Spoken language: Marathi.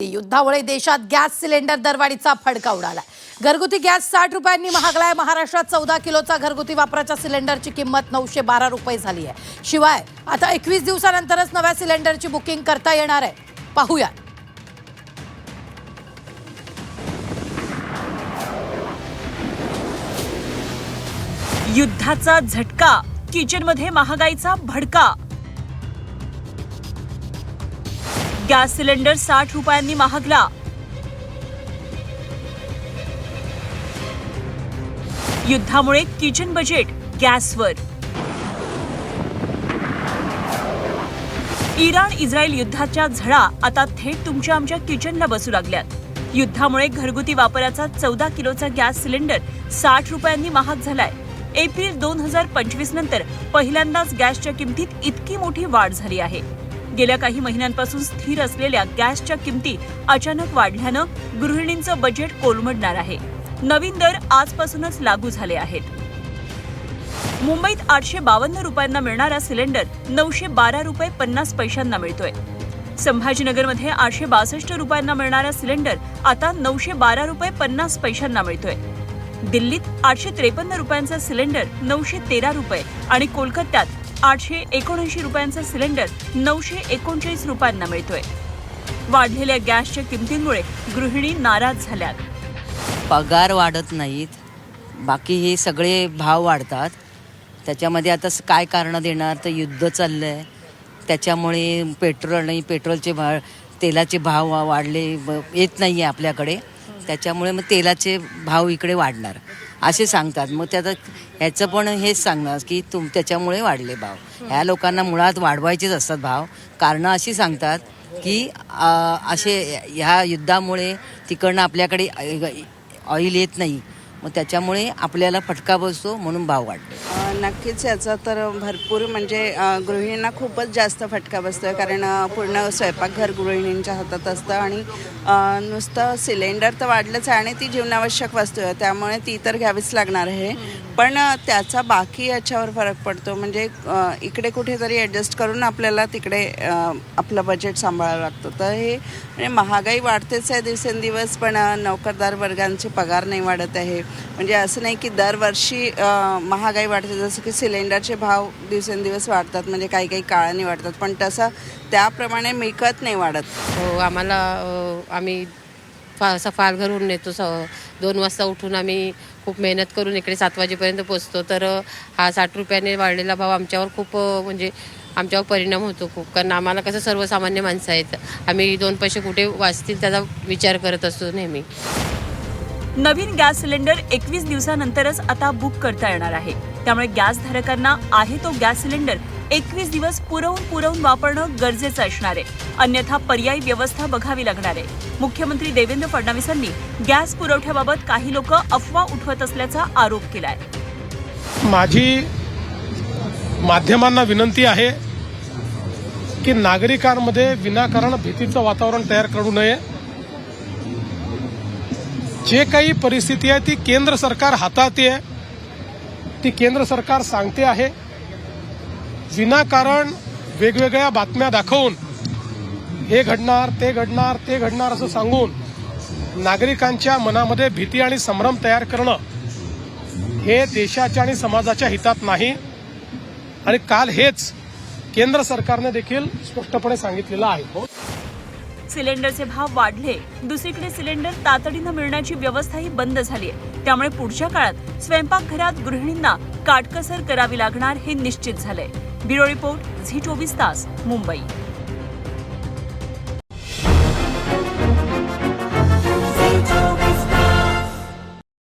युद्धामुळे देशात गॅस सिलेंडर दरवाढीचा फडका उडाला। घरगुती गॅस 60 रुपयांनी महागलाय। महाराष्ट्रात 14 किलोचा घरगुती वापराच्या सिलेंडरची किंमत 912 रुपये झाली आहे। शिवाय आता 21 दिवसानंतरच नव्या सिलेंडरची बुकिंग करता येणार आहे। पाहूया। युद्धाचा झटका, किचनमध्ये महागाईचा भडका। गॅस सिलेंडर 60 रुपयांनी महागला। युद्धामुळे किचन बजेट गॅसवर। इराण इस्रायल युद्धाच्या झळा आता थेट तुमच्या आमच्या किचनला बसू लागल्यात। युद्धामुळे घरगुती वापराचा 14 किलोचा गॅस सिलेंडर 60 रुपयांनी महाग झालाय। एप्रिल 2025 नंतर पहिल्यांदाच गॅसच्या किमतीत इतकी मोठी वाढ झाली आहे। गेल्या काही महिन्यांपासून स्थिर असलेल्या गॅसच्या किमती अचानक वाढल्यानं गृहिणींचं बजेट कोलमडणार आहे। नवीन दर आजपासूनच लागू झाले आहेत। मुंबईत 852 रुपयांना मिळणारा सिलेंडर 912 रुपये 50 पैशांना मिळतोय। संभाजीनगरमध्ये 862 रुपयांना मिळणारा सिलेंडर आता 912 रुपये 50 पैशांना मिळतोय। दिल्लीत 853 रुपयांचा सिलेंडर 913 रुपये आणि कोलकात्यात 879 रुपयांचा सिलेंडर 939 रुपयांना मिळतोय। वाढलेल्या गॅसच्या किमतींमुळे गृहिणी नाराज झाल्यात। पगार वाढत नाहीत, बाकी हे सगळे भाव वाढतात। त्याच्यामध्ये आता काय कारण देणार, तर युद्ध चाललंय, त्याच्यामुळे पेट्रोलचे भाव, तेलाचे भाव वाढले, येत नाही आहे आपल्याकडे, त्याच्यामुळे मग तेलाचे भाव इकडे वाढणार असे सांगतात। मग त्याचं ह्याचं पण हेच सांगणार की त्याच्यामुळे वाढले भाव। ह्या लोकांना मुळात वाढवायचेच असतात भाव। कारणं अशी सांगतात की असे ह्या युद्धामुळे तिकडनं आपल्याकडे ऑइल येत नाही, मग त्याच्यामुळे आपल्याला फटका बसतो म्हणून भाव वाढले। नक्कीच याचा तर भरपूर म्हणजे गृहिणींना खूपच जास्त फटका बसतोय, कारण पूर्ण स्वयंपाकघर गृहिणींच्या हातात असतं आणि नुसतं सिलेंडर तर वाढलंच आहे आणि ती जीवनावश्यक वस्तू आहे, त्यामुळे ती तर घ्यावीच लागणार आहे। पण त्याचा बाकी याच्यावर फरक पडतो, म्हणजे इकडे कुठेतरी ॲडजस्ट करून आपल्याला तिकडे आपलं बजेट सांभाळावं लागतं। तर हे म्हणजे महागाई वाढतेच आहे दिवसेंदिवस, पण नोकरदार वर्गांचे पगार नाही वाढत आहे। म्हणजे असं नाही की दरवर्षी महागाई वाढते, जसं की सिलेंडरचे भाव दिवसेंदिवस वाढतात, म्हणजे काही काही काळाने वाढतात, पण तसं त्याप्रमाणे मिळकत नाही वाढत। हो, आम्ही फालघरहून नेतो। 2 वाजता उठून आम्ही खूप मेहनत करून इकडे 7 वाजेपर्यंत पोचतो। तर हा 60 रुपयाने वाढलेला भाव आमच्यावर खूप म्हणजे आमच्यावर परिणाम होतो खूप, कारण आम्हाला कसं सर्वसामान्य माणसं आहेत, आम्ही 2 पैसे कुठे वाचतील त्याचा विचार करत असतो नेहमी। नवीन गॅस सिलेंडर 21 दिवसानंतरच आता बुक करता येणार आहे। त्यामुळे गॅस धारकांना आहे तो गॅस सिलेंडर 21 दिवस पुरवून वापरणं गरजेचं असणार आहे, अन्यथा पर्यायी व्यवस्था बघावी लागणार आहे। मुख्यमंत्री देवेंद्र फडणवीसांनी गॅस पुरवठ्याबाबत काही लोक अफवा उठवत असल्याचा आरोप केलाय। माझी माध्यमांना विनंती आहे की नागरिकांमध्ये विनाकारण भीतीचं वातावरण तयार करू नये। जे काही परिस्थिती आहे ती केंद्र सरकार हाताळते आहे, ती केंद्र सरकार सांगते आहे। विनाकारण वेगवेगळ्या बातम्या दाखवून हे घडणार ते घडणार असं सांगून नागरिकांच्या मनामध्ये भीती आणि संभ्रम तयार करणं हे देशाच्या आणि समाजाच्या हितात नाही। आणि काल हेच केंद्र सरकारने देखील स्पष्टपणे सांगितलेलं आहे। सिलेंडरचे भाव वाढले, दुसरीकडे सिलेंडर तातडीनं मिळण्याची व्यवस्थाही बंद झाली आहे। त्यामुळे पुढच्या काळात स्वयंपाकघरात गृहिणींना काटकसर करावी लागणार हे निश्चित झालंय। ब्युरो रिपोर्ट, झी 24 तास, मुंबई।